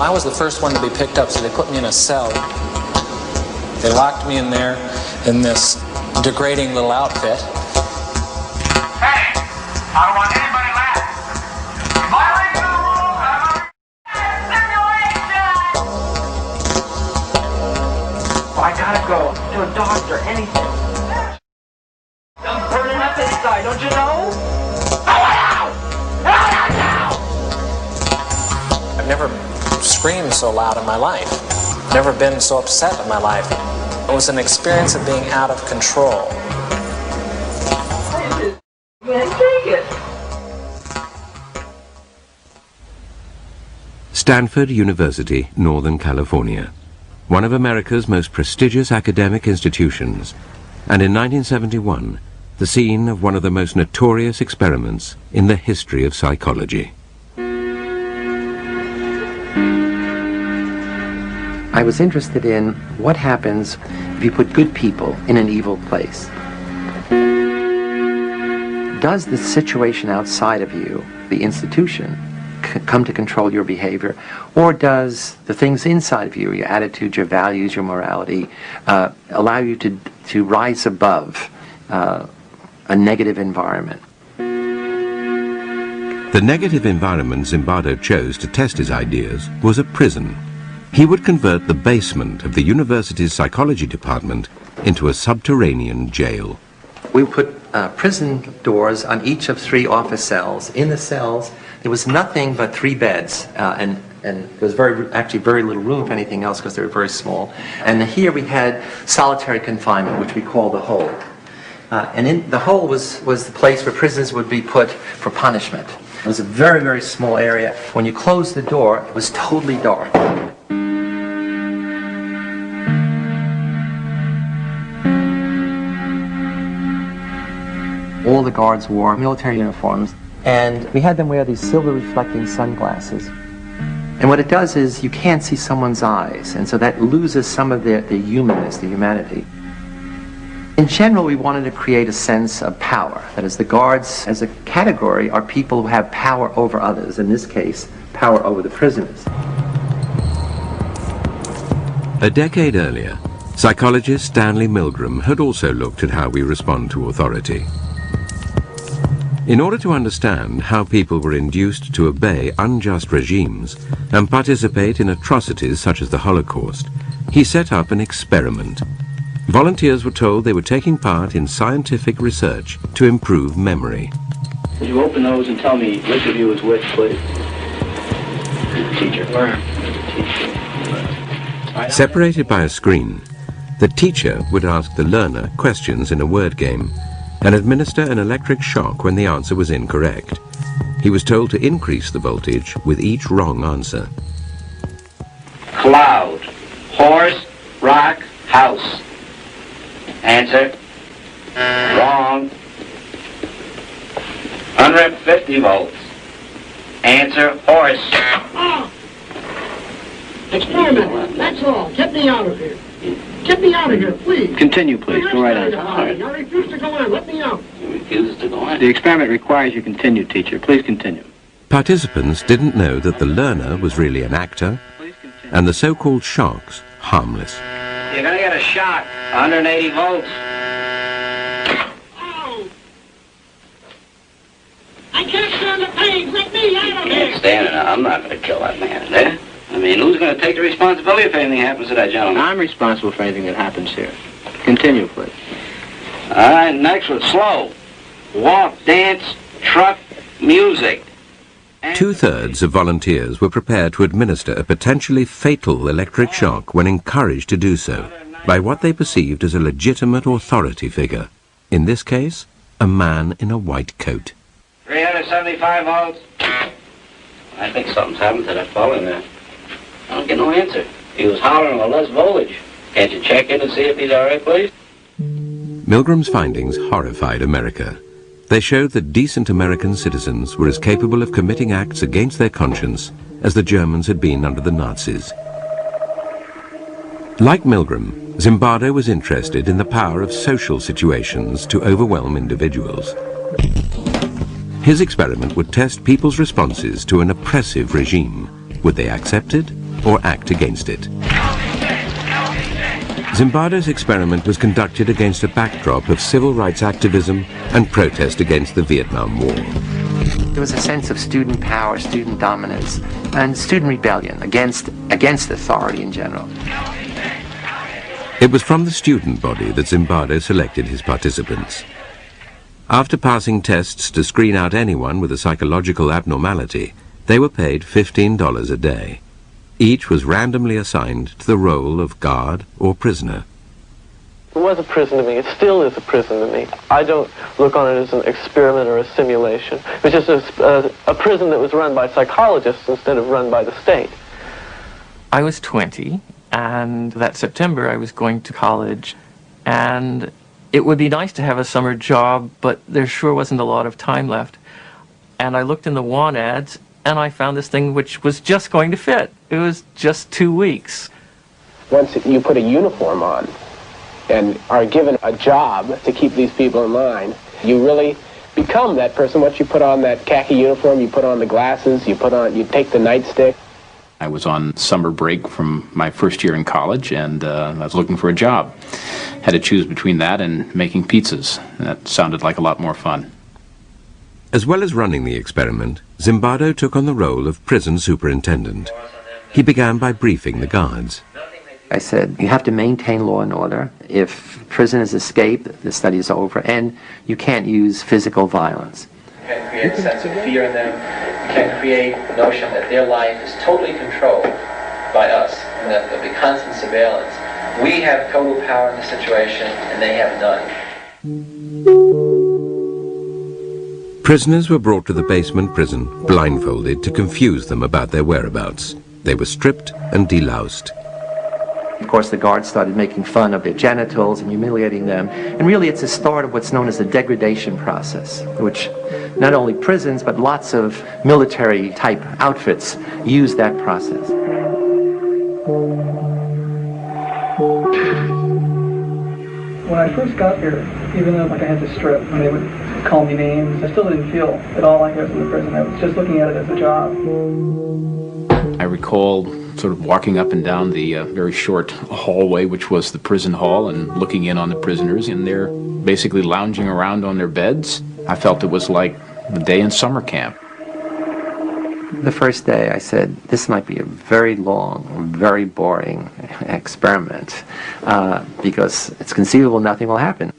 I was the first one to be picked up, so they put me in a cell. They locked me in there in this degrading little outfit. Hey, I don't want anybody left. Violating the rules, I gotta go to a doctor, anything. I'm burning up inside, don't you know? I've never screamed so loud in my life. Never been so upset in my life. It was an experience of being out of control. Stanford University, Northern California, one of America's most prestigious academic institutions, and in 1971, the scene of one of the most notorious experiments in the history of psychology. I was interested in what happens if you put good people in an evil place. Does the situation outside of you, the institution, come to control your behavior, or does the things inside of you, your attitudes, your values, your morality, allow you to rise above a negative environment? The negative environment Zimbardo chose to test his ideas was a prison. He would convert the basement of the university's psychology department into a subterranean jail. We put prison doors on each of 3 office cells. In the cells, there was nothing but 3 beds, and there was actually very little room, if anything else, because they were very small. And here we had solitary confinement, which we call the hole. And in the hole was the place where prisoners would be put for punishment. It was a very, very small area. When you closed the door, it was totally dark. All the guards wore military uniforms, and we had them wear these silver reflecting sunglasses. And what it does is you can't see someone's eyes, and so that loses some of the humanness, the humanity. In general, we wanted to create a sense of power. That is, the guards as a category are people who have power over others, in this case, power over the prisoners. A decade earlier, psychologist Stanley Milgram had also looked at how we respond to authority. In order to understand how people were induced to obey unjust regimes and participate in atrocities such as the Holocaust, he set up an experiment. Volunteers were told they were taking part in scientific research to improve memory. Will you open those and tell me which of you is which, please? Teacher. Separated by a screen, the teacher would ask the learner questions in a word game and administer an electric shock when the answer was incorrect. He was told to increase the voltage with each wrong answer. Cloud. Horse. Rock. House. Answer. Wrong. 150 volts. Answer. Horse. Experiment. That's all. Get me out of here. Get me out of here, please. Continue, please. Go right on. I refuse to go on. Let me out. You refuse to go on? The experiment requires you continue, teacher. Please continue. Participants didn't know that the learner was really an actor and the so-called shocks harmless. You're going to get a shock. 180 volts. Oh! I can't stand the pain. Let me out of You here. can't stand it. I'm not going to kill that man, eh? I mean, who's going to take the responsibility if anything happens to that gentleman? I'm responsible for anything that happens here. Continue, please. All right, next one. Slow. Walk, dance, truck, music. 2/3 of volunteers were prepared to administer a potentially fatal electric shock when encouraged to do so by what they perceived as a legitimate authority figure. In this case, a man in a white coat. 375 volts. I think something's happened to that fellow in there. I don't get no answer. He was hollering with less voltage. Can't you check in and see if he's all right, please? Milgram's findings horrified America. They showed that decent American citizens were as capable of committing acts against their conscience as the Germans had been under the Nazis. Like Milgram, Zimbardo was interested in the power of social situations to overwhelm individuals. His experiment would test people's responses to an oppressive regime. Would they accept it or act against it? Zimbardo's experiment was conducted against a backdrop of civil rights activism and protest against the Vietnam War. There was a sense of student power, student dominance, and student rebellion against authority in general. It was from the student body that Zimbardo selected his participants. After passing tests to screen out anyone with a psychological abnormality, they were paid $15 a day. Each was randomly assigned to the role of guard or prisoner. It was a prison to me. It still is a prison to me. I don't look on it as an experiment or a simulation. It was just a prison that was run by psychologists instead of run by the state. I was 20, and that September I was going to college, and it would be nice to have a summer job, but there sure wasn't a lot of time left. And I looked in the want ads, and I found this thing which was just going to fit. It was just 2 weeks. Once you put a uniform on and are given a job to keep these people in line, you really become that person. Once you put on that khaki uniform, you put on the glasses, you take the nightstick. I was on summer break from my first year in college, and I was looking for a job. Had to choose between that and making pizzas. That sounded like a lot more fun. As well as running the experiment, Zimbardo took on the role of prison superintendent. He began by briefing the guards. I said, you have to maintain law and order. If prisoners escape, the study is over, and you can't use physical violence. You can't create a sense of fear in them. You can't create the notion that their life is totally controlled by us, and that there'll be constant surveillance. We have total power in the situation, and they have none. Prisoners were brought to the basement prison, blindfolded, to confuse them about their whereabouts. They were stripped and deloused. Of course, the guards started making fun of their genitals and humiliating them. And really, it's the start of what's known as the degradation process, which not only prisons, but lots of military-type outfits use that process. When I first got here, even though I had to strip, when they would call me names, I still didn't feel at all like I was in the prison. I was just looking at it as a job. I recall sort of walking up and down the very short hallway, which was the prison hall, and looking in on the prisoners, and they're basically lounging around on their beds. I felt it was like a day in summer camp. The first day I said, this might be a very long, very boring experiment, because it's conceivable nothing will happen.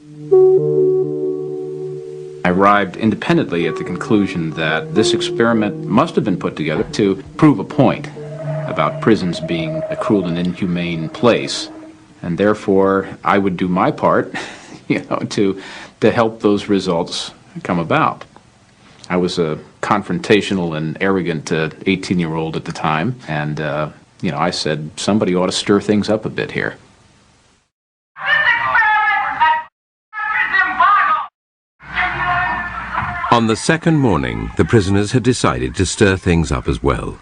I arrived independently at the conclusion that this experiment must have been put together to prove a point about prisons being a cruel and inhumane place, and therefore I would do my part, to help those results come about. I was a confrontational and arrogant 18-year-old at the time, and I said somebody ought to stir things up a bit here. On the second morning, the prisoners had decided to stir things up as well.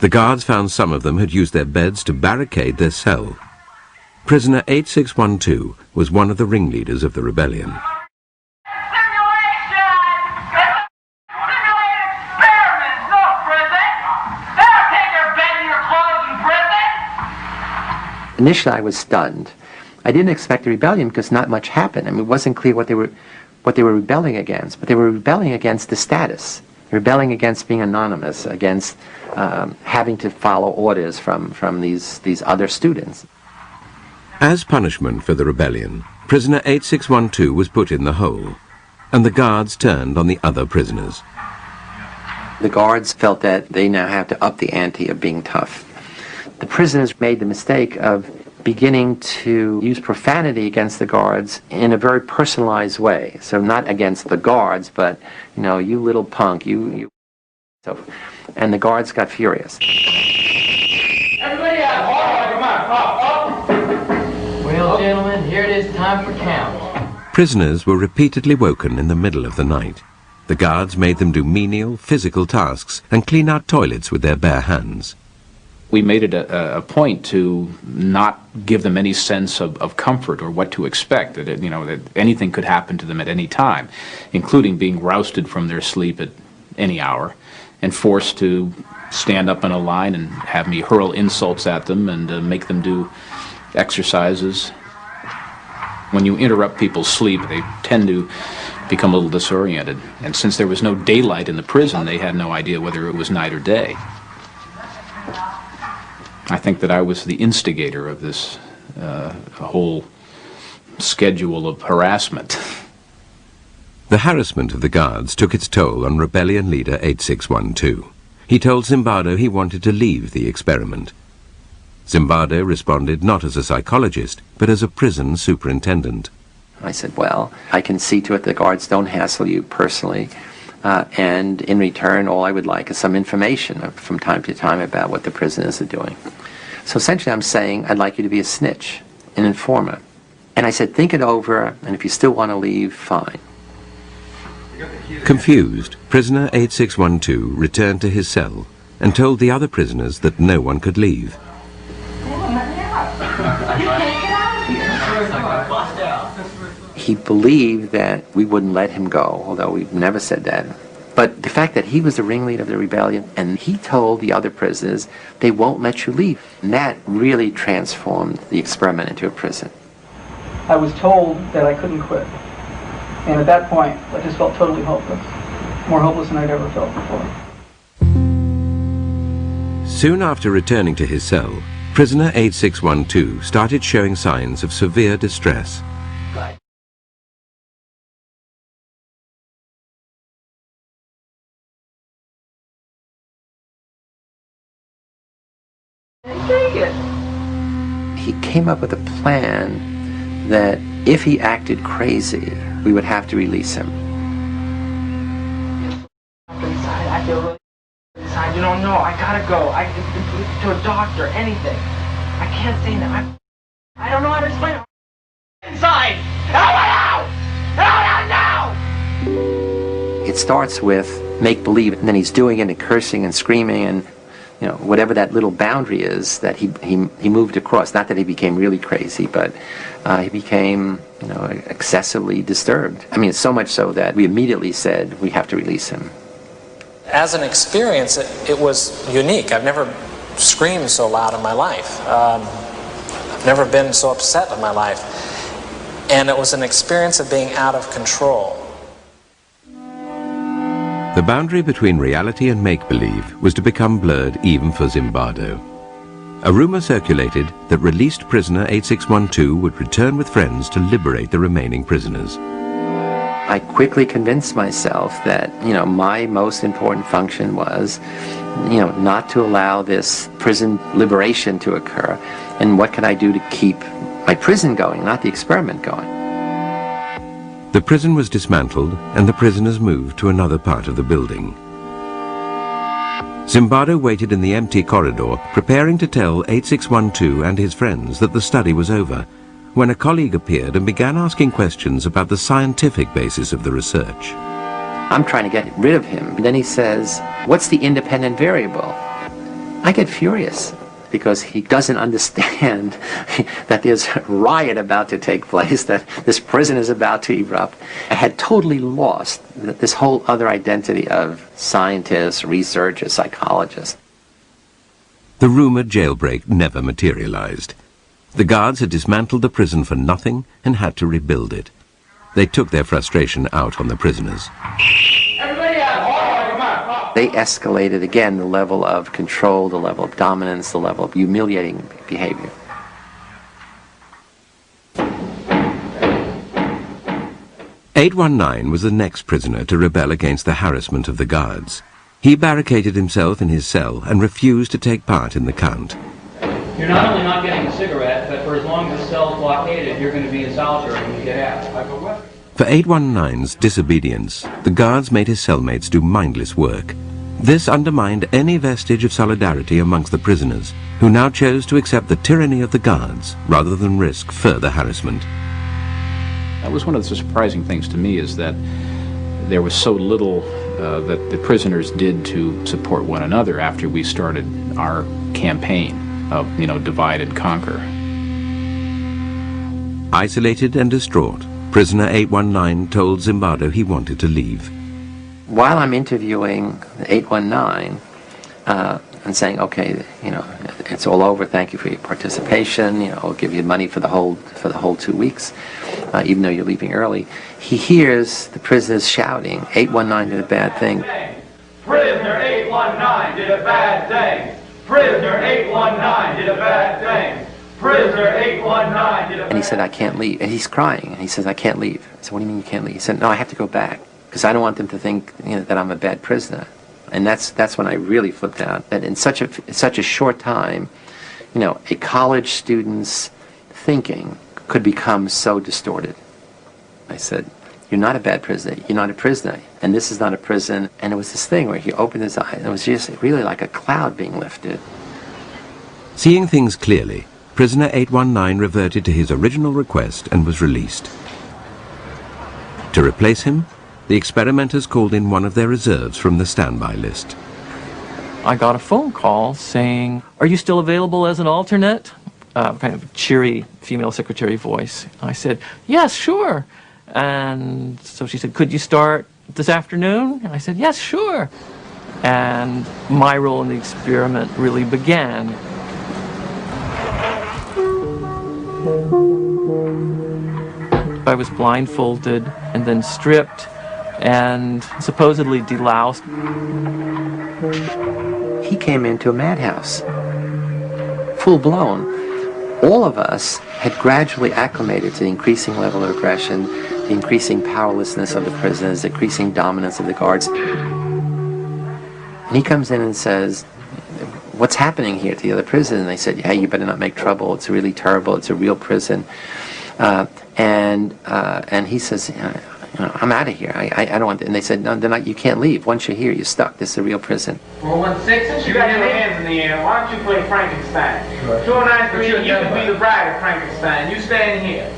The guards found some of them had used their beds to barricade their cell. Prisoner 8612 was one of the ringleaders of the rebellion. Initially, I was stunned. I didn't expect a rebellion because not much happened. I mean, it wasn't clear what they were rebelling against, but they were rebelling against the status, rebelling against being anonymous, against having to follow orders from these other students. As punishment for the rebellion, prisoner 8612 was put in the hole, and the guards turned on the other prisoners. The guards felt that they now have to up the ante of being tough. The prisoners made the mistake of beginning to use profanity against the guards in a very personalized way. So not against the guards, but, you little punk, you. So, and the guards got furious. Everybody out! Come on, Well, gentlemen, here it is time for count. Prisoners were repeatedly woken in the middle of the night. The guards made them do menial, physical tasks and clean out toilets with their bare hands. We made it a point to not give them any sense of comfort or what to expect, that, that anything could happen to them at any time, including being rousted from their sleep at any hour and forced to stand up in a line and have me hurl insults at them and make them do exercises. When you interrupt people's sleep, they tend to become a little disoriented. And since there was no daylight in the prison, they had no idea whether it was night or day. I think that I was the instigator of this whole schedule of harassment. The harassment of the guards took its toll on rebellion leader 8612. He told Zimbardo he wanted to leave the experiment. Zimbardo responded not as a psychologist, but as a prison superintendent. I said, well, I can see to it the guards don't hassle you personally, and in return, all I would like is some information from time to time about what the prisoners are doing. So essentially I'm saying, I'd like you to be a snitch, an informer. And I said, think it over, and if you still want to leave, fine. Confused, prisoner 8612 returned to his cell and told the other prisoners that no one could leave. He believed that we wouldn't let him go, although we've never said that. But the fact that he was the ringleader of the rebellion, and he told the other prisoners, they won't let you leave. And that really transformed the experiment into a prison. I was told that I couldn't quit. And at that point, I just felt totally hopeless. More hopeless than I'd ever felt before. Soon after returning to his cell, prisoner 8612 started showing signs of severe distress. He came up with a plan that if he acted crazy, we would have to release him. I feel really inside. You don't know. I gotta go. To a doctor, anything. I can't say that. I don't know how to explain it. Inside. Out! Out now! It starts with make-believe, and then he's doing it and cursing and screaming and, whatever that little boundary is that he moved across. Not that he became really crazy, but he became, excessively disturbed. I mean, so much so that we immediately said we have to release him. As an experience, it was unique. I've never screamed so loud in my life. I've never been so upset in my life. And it was an experience of being out of control. The boundary between reality and make-believe was to become blurred even for Zimbardo. A rumor circulated that released prisoner 8612 would return with friends to liberate the remaining prisoners. I quickly convinced myself that, my most important function was, not to allow this prison liberation to occur. And what can I do to keep my prison going, not the experiment going? The prison was dismantled and the prisoners moved to another part of the building. Zimbardo waited in the empty corridor, preparing to tell 8612 and his friends that the study was over, when a colleague appeared and began asking questions about the scientific basis of the research. I'm trying to get rid of him. Then he says, what's the independent variable? I get furious because he doesn't understand that there's a riot about to take place, that this prison is about to erupt. I had totally lost this whole other identity of scientists, researchers, psychologists. The rumored jailbreak never materialized. The guards had dismantled the prison for nothing and had to rebuild it. They took their frustration out on the prisoners. They escalated again the level of control, the level of dominance, the level of humiliating behavior. "819 was the next prisoner to rebel against the harassment of the guards. He barricaded himself in his cell and refused to take part in the count. You're not only not getting a cigarette, but for as long as the cell's blockaded, you're going to be in solitary when you get out. I go, what? For 819's disobedience, the guards made his cellmates do mindless work. This undermined any vestige of solidarity amongst the prisoners, who now chose to accept the tyranny of the guards rather than risk further harassment. That was one of the surprising things to me, is that there was so little that the prisoners did to support one another after we started our campaign of, divide and conquer. Isolated and distraught, prisoner 819 told Zimbardo he wanted to leave. While I'm interviewing 819 and saying, okay, it's all over, thank you for your participation, I'll give you money for the whole 2 weeks, even though you're leaving early, he hears the prisoners shouting, 819 did a bad thing. Prisoner 819 did a bad thing. Prisoner 819 did a bad thing. Prisoner 819 did a bad thing. And he said, I can't leave. And he's crying. And he says, I can't leave. I said, what do you mean you can't leave? He said, no, I have to go back. Because I don't want them to think that I'm a bad prisoner. And that's when I really flipped out. That in such a short time, a college student's thinking could become so distorted. I said, you're not a bad prisoner. You're not a prisoner. And this is not a prison. And it was this thing where he opened his eyes. And it was just really like a cloud being lifted. Seeing things clearly, prisoner 819 reverted to his original request and was released. To replace him, the experimenters called in one of their reserves from the standby list. I got a phone call saying, are you still available as an alternate? Kind of cheery female secretary voice. I said, yes, sure. And so she said, could you start this afternoon? And I said, yes, sure. And my role in the experiment really began. I was blindfolded and then stripped and supposedly deloused. He came into a madhouse, full blown. All of us had gradually acclimated to the increasing level of aggression, the increasing powerlessness of the prisoners, the increasing dominance of the guards. And he comes in and says, what's happening here to the other prisoners? And they said, yeah, you better not make trouble. It's really terrible. It's a real prison. And he says, I'm out of here. I don't want to. And they said, no, you can't leave. Once you're here, you're stuck. This is a real prison. 416, since you got your hands in the air, why don't you play Frankenstein? 293, you can be the bride of Frankenstein. You stand here.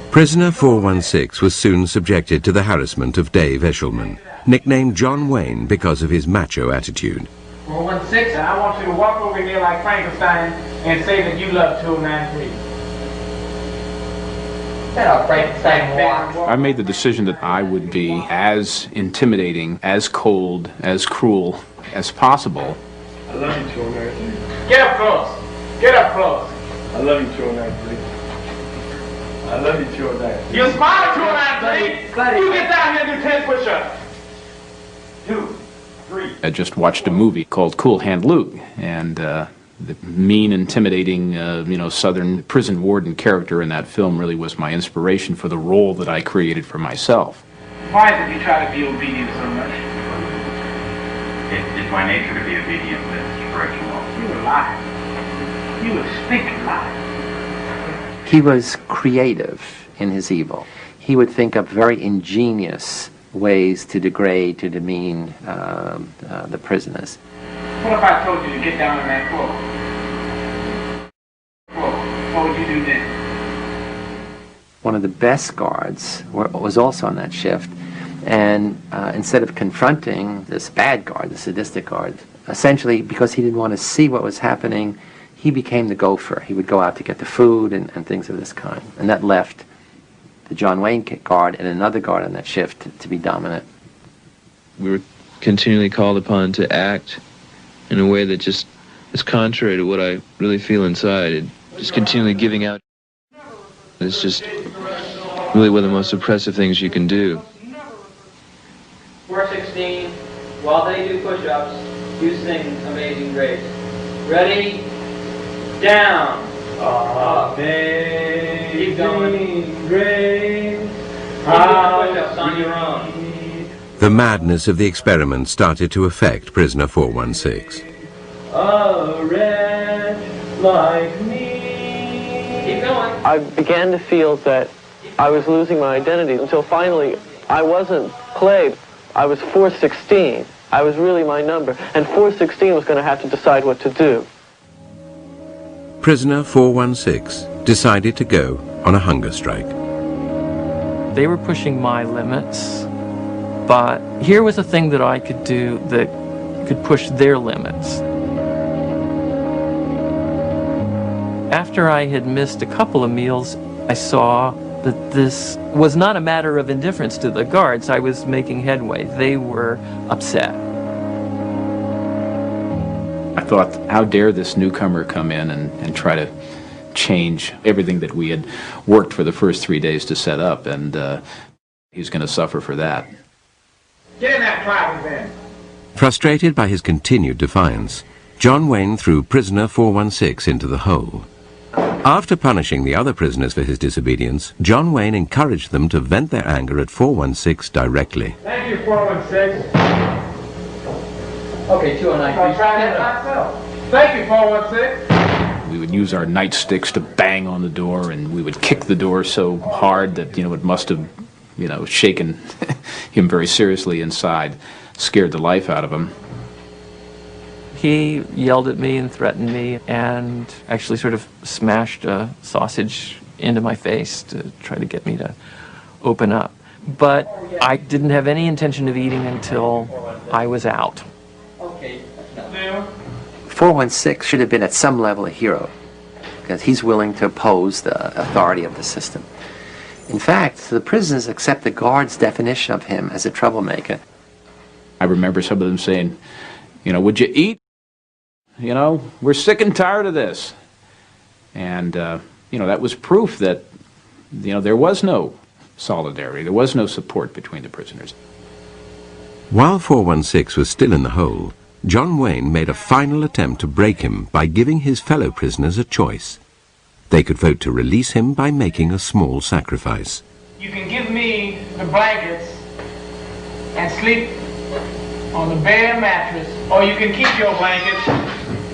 Prisoner 416 was soon subjected to the harassment of Dave Eshelman, nicknamed John Wayne because of his macho attitude. 416, and I want you to walk over here like Frankenstein and say that you love 293. I made the decision that I would be as intimidating, as cold, as cruel as possible. I love you, 293. Get up close. Get up close. I love you, 293. I love you, 293. You smile, 293. You get down here and do 10 push-ups. 2, 3. I just watched a movie called Cool Hand Luke, and the mean, intimidating, Southern prison warden character in that film really was my inspiration for the role that I created for myself. Why is it you try to be obedient so much? It's my nature to be obedient, Mr. Reginald. You a liar. You a stinking liar. He was creative in his evil. He would think up very ingenious ways to degrade, to demean the prisoners. What if I told you to get down on that floor? What would you do then? One of the best guards was also on that shift, and instead of confronting this bad guard, the sadistic guard, essentially because he didn't want to see what was happening, he became the gopher. He would go out to get the food and things of this kind, and that left the John Wayne guard and another guard on that shift to be dominant. We were continually called upon to act in a way that just is contrary to what I really feel inside. It just continually giving out. It's just really one of the most oppressive things you can do. 416, while they do push-ups, you sing Amazing Grace. Ready? Down. Amazing Grace. You do push-ups on your own. The madness of the experiment started to affect prisoner 416. A wretch like me. Keep going. I began to feel that I was losing my identity until finally I wasn't Clay. I was 416. I was really my number. And 416 was going to have to decide what to do. Prisoner 416 decided to go on a hunger strike. They were pushing my limits. But here was a thing that I could do that could push their limits. After I had missed a couple of meals, I saw that this was not a matter of indifference to the guards. I was making headway. They were upset. I thought, how dare this newcomer come in and try to change everything that we had worked for the first 3 days to set up, and he's going to suffer for that. Get in that closet then. Frustrated by his continued defiance, John Wayne threw prisoner 416 into the hole. After punishing the other prisoners for his disobedience, John Wayne encouraged them to vent their anger at 416 directly. Thank you, 416. Okay, 209. I'll try that myself. Thank you, 416. We would use our nightsticks to bang on the door, and we would kick the door so hard that, it must have, shaken him very seriously inside, scared the life out of him. He yelled at me and threatened me and actually sort of smashed a sausage into my face to try to get me to open up. But I didn't have any intention of eating until I was out. 416 should have been at some level a hero, because he's willing to oppose the authority of the system. In fact, the prisoners accept the guards' definition of him as a troublemaker. I remember some of them saying, would you eat? We're sick and tired of this. And, that was proof that, there was no solidarity, there was no support between the prisoners. While 416 was still in the hole, John Wayne made a final attempt to break him by giving his fellow prisoners a choice. They could vote to release him by making a small sacrifice. You can give me the blankets and sleep on the bare mattress, or you can keep your blankets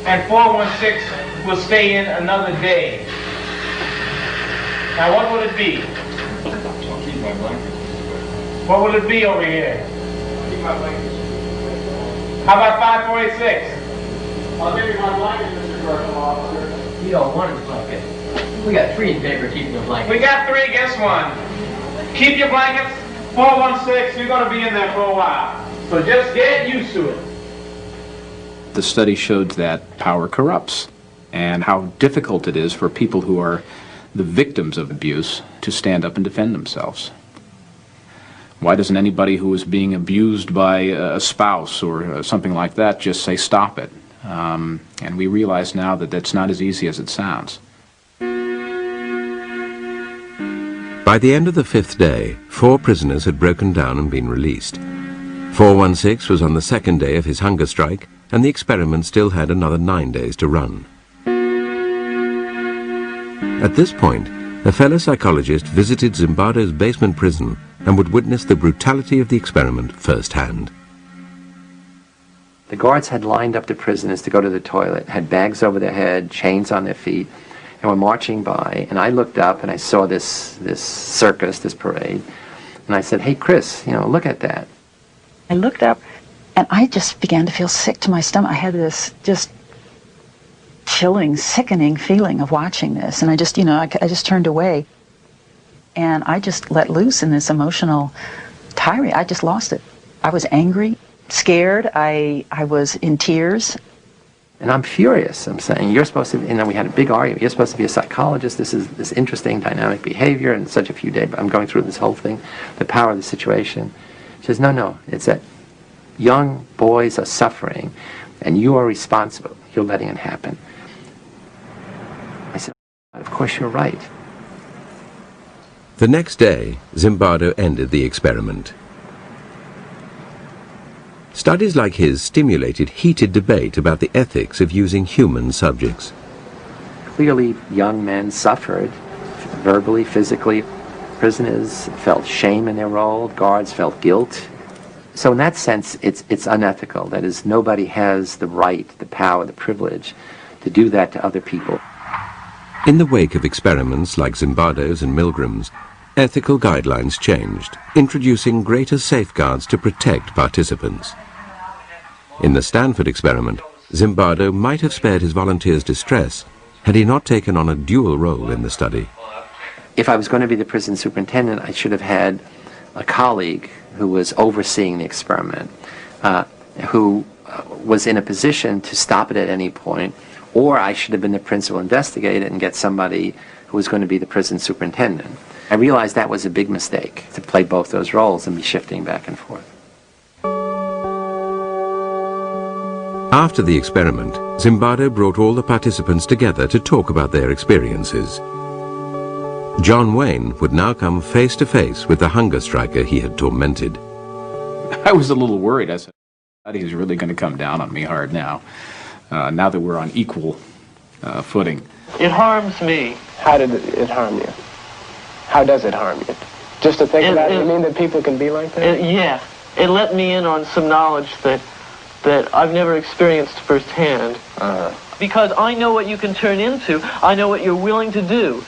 and 416 will stay in another day. Now what will it be? I'll keep my blankets. What will it be over here? I'll keep my blankets. How about 5486? I'll give you my blankets, Mr. Correctional Officer. You don't want his blanket. We got 3 in favor of keeping the blanket. We got 3, guess 1. Keep your blankets, 416, you're going to be in there for a while. So just get used to it. The study showed that power corrupts, and how difficult it is for people who are the victims of abuse to stand up and defend themselves. Why doesn't anybody who is being abused by a spouse or something like that just say, stop it? And we realize now that that's not as easy as it sounds. By the end of the 5th day, 4 prisoners had broken down and been released. 416 was on the 2nd day of his hunger strike, and the experiment still had another 9 days to run. At this point, a fellow psychologist visited Zimbardo's basement prison and would witness the brutality of the experiment firsthand. The guards had lined up the prisoners to go to the toilet, had bags over their head, chains on their feet, and were marching by, and I looked up and I saw this circus, this parade, and I said, hey Chris, look at that. I looked up and I just began to feel sick to my stomach. I had this just chilling, sickening feeling of watching this, and I just, I just turned away, and I just let loose in this emotional tirade. I just lost it. I was angry, scared, I was in tears. And I'm furious. I'm saying, you're supposed to, we had a big argument, you're supposed to be a psychologist, this is this interesting dynamic behavior in such a few days, but I'm going through this whole thing, the power of the situation. She says, no, it's that young boys are suffering, and you are responsible. You're letting it happen. I said, of course you're right. The next day, Zimbardo ended the experiment. Studies like his stimulated heated debate about the ethics of using human subjects. Clearly, young men suffered, verbally, physically. Prisoners felt shame in their role, guards felt guilt. So in that sense, it's unethical. That is, nobody has the right, the power, the privilege to do that to other people. In the wake of experiments like Zimbardo's and Milgram's, ethical guidelines changed, introducing greater safeguards to protect participants. In the Stanford experiment, Zimbardo might have spared his volunteers distress had he not taken on a dual role in the study. If I was going to be the prison superintendent, I should have had a colleague who was overseeing the experiment, who was in a position to stop it at any point, or I should have been the principal investigator and get somebody who was going to be the prison superintendent. I realized that was a big mistake, to play both those roles and be shifting back and forth. After the experiment, Zimbardo brought all the participants together to talk about their experiences. John Wayne would now come face to face with the hunger striker he had tormented. I was a little worried. I said, he's really going to come down on me hard now, now that we're on equal footing. It harms me. How did it harm you? How does it harm you? Just to think about it, you mean that people can be like that? Yeah. It let me in on some knowledge that I've never experienced firsthand. Because I know what you can turn into. I know what you're willing to do.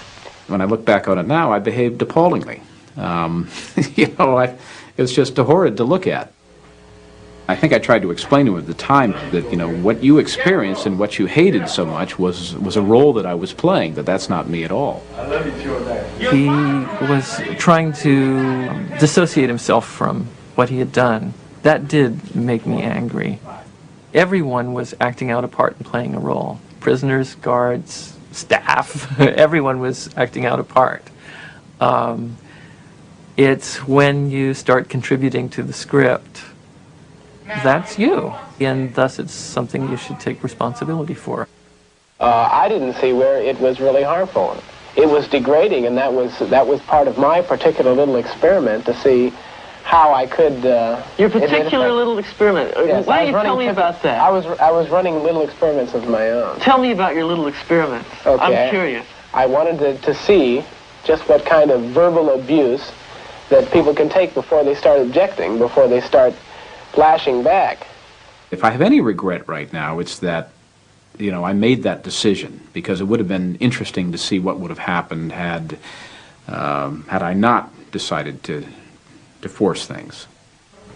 When I look back on it now, I behaved appallingly. It was just horrid to look at. I think I tried to explain to him at the time that, what you experienced and what you hated so much was a role that I was playing, that that's not me at all. He was trying to dissociate himself from what he had done. That did make me angry. Everyone was acting out a part and playing a role. Prisoners, guards, staff, everyone was acting out a part. It's when you start contributing to the script, that's you, and thus it's something you should take responsibility for. I didn't see where it was really harmful. It was degrading, and that was part of my particular little experiment to see how I could... Your particular little experiment. Yes, Why don't you tell me about that? I was running little experiments of my own. Tell me about your little experiments. Okay. I'm curious. I wanted to see just what kind of verbal abuse that people can take before they start objecting, before they start flashing back. If I have any regret right now, it's that, I made that decision, because it would have been interesting to see what would have happened had I not decided to force things.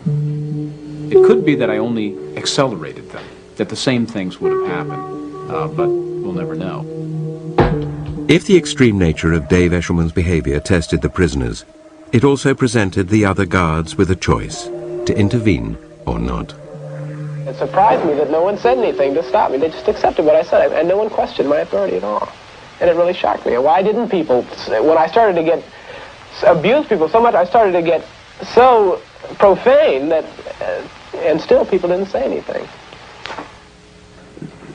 It could be that I only accelerated them, that the same things would have happened, but we'll never know. If the extreme nature of Dave Eshelman's behavior tested the prisoners, it also presented the other guards with a choice, to intervene or not. It surprised me that no one said anything to stop me. They just accepted what I said, and no one questioned my authority at all. And it really shocked me. Why didn't people, when I started to abuse people so much, I started to get so profane that, and still people didn't say anything.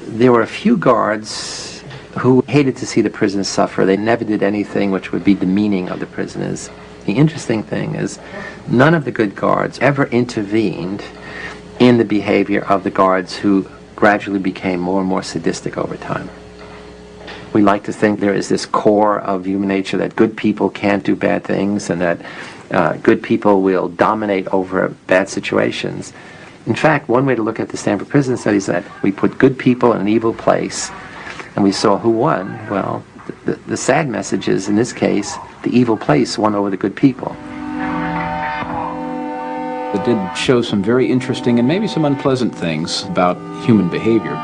There were a few guards who hated to see the prisoners suffer. They never did anything which would be demeaning of the prisoners. The interesting thing is, none of the good guards ever intervened in the behavior of the guards who gradually became more and more sadistic over time. We like to think there is this core of human nature that good people can't do bad things, and that good people will dominate over bad situations. In fact, one way to look at the Stanford prison study is that we put good people in an evil place, and we saw who won. Well, the sad message is, in this case, the evil place won over the good people. It did show some very interesting and maybe some unpleasant things about human behavior.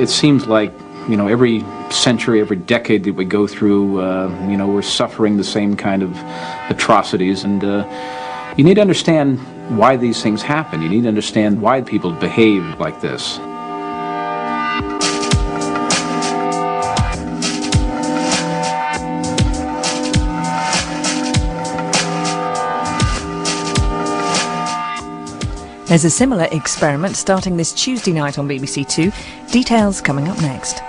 It seems like, every century, every decade that we go through, we're suffering the same kind of atrocities, and you need to understand why these things happen. You need to understand why people behave like this. There's a similar experiment starting this Tuesday night on BBC Two. Details coming up next.